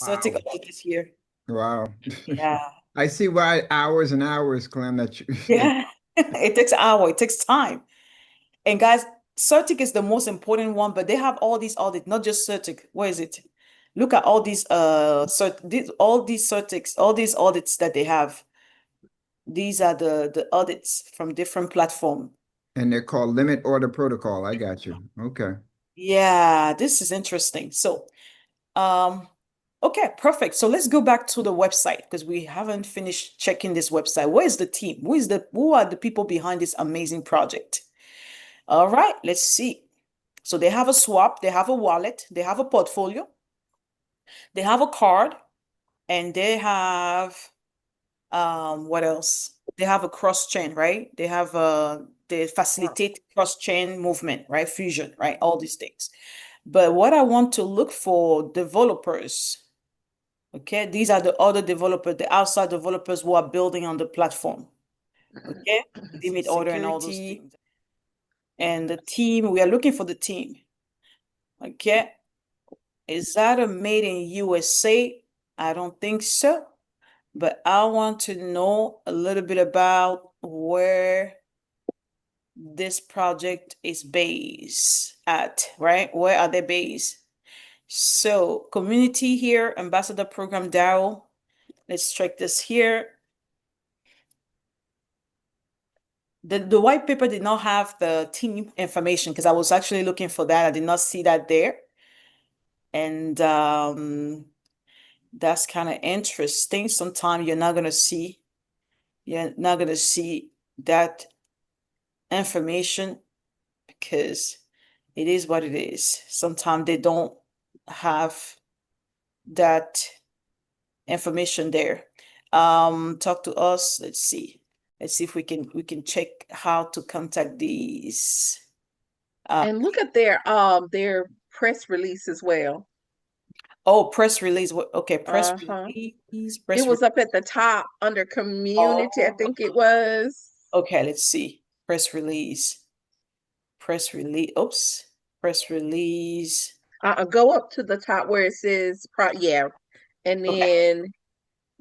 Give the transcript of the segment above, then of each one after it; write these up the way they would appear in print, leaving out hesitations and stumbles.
Certic Wow. audit this year. Wow. Yeah. I see why hours and hours, Clem, that you Yeah. It takes an hour, it takes time. And guys, Certic is the most important one, but they have all these audits, not just Certic. Where is it? Look at all these all these Certics, all these audits that they have. These are the audits from different platform. and they're called limit order protocol. I got you. Okay. Yeah, this is interesting. So, um, okay, perfect. So let's go back to the website because we haven't finished checking this website. Where is the team? Who are the people behind this amazing project? All right, let's see. So they have a swap, they have a wallet, they have a portfolio, they have a card, and they have what else? They have a cross chain, right? They facilitate cross chain movement, right? Fusion, right? All these things. But what I want to look for developers, okay? These are the other developers, the outside developers who are building on the platform, okay? Limit order and all those things. And the team, we are looking for the team, okay? Is that a made in USA? I don't think so. But I want to know a little bit about where this project is based at, right? Where are they based? So community here, ambassador program DAO. Let's check this here. The white paper did not have the team information because I was actually looking for that. I did not see that there. And that's kind of interesting. Sometimes you're not gonna see that information because it is what it is. Sometimes they don't have that information there. Talk to us. Let's see. Let's see if we can check how to contact these. And look at their press release as well. Oh, press release. Okay, press Uh-huh. release. It was up at the top under community, I think it was. Okay, let's see. Press release. Press release. Oops. Press release. Go up to the top where it says yeah. And Okay. then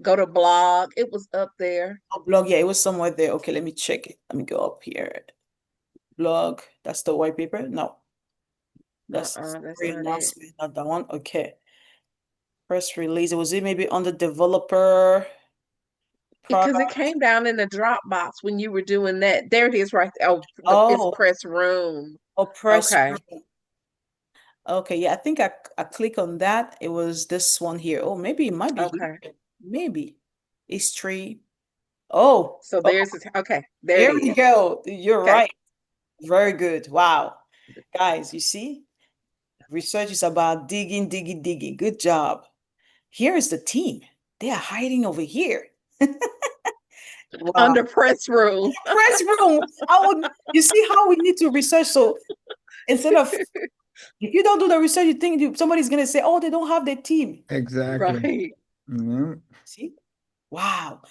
go to blog. It was up there. Oh, blog, yeah, it was somewhere there. Okay, let me check it. Let me go up here. Blog. That's the white paper? No. That's That's not it. announcement, not that one. Okay. Press release. Was it maybe on the developer Because it product? came down in the Dropbox when you were doing that. There it is right there. Oh, it's Oh, press room. press Okay. room. Okay, yeah, I think I click on that. It was this one here. Oh, maybe it might be here. Okay. Maybe. History. Oh, So there's okay. There there it we is. go. You're Okay. right. Very good. Wow. Guys, you see? Research is about digging, digging, digging. Good job. Here is the team. They are hiding over here. Wow. Under press room. Press room. You see how we need to research? So instead of, if you don't do the research, you think somebody's going to say, oh, they don't have their team. Exactly. Right. Mm-hmm. See? Wow.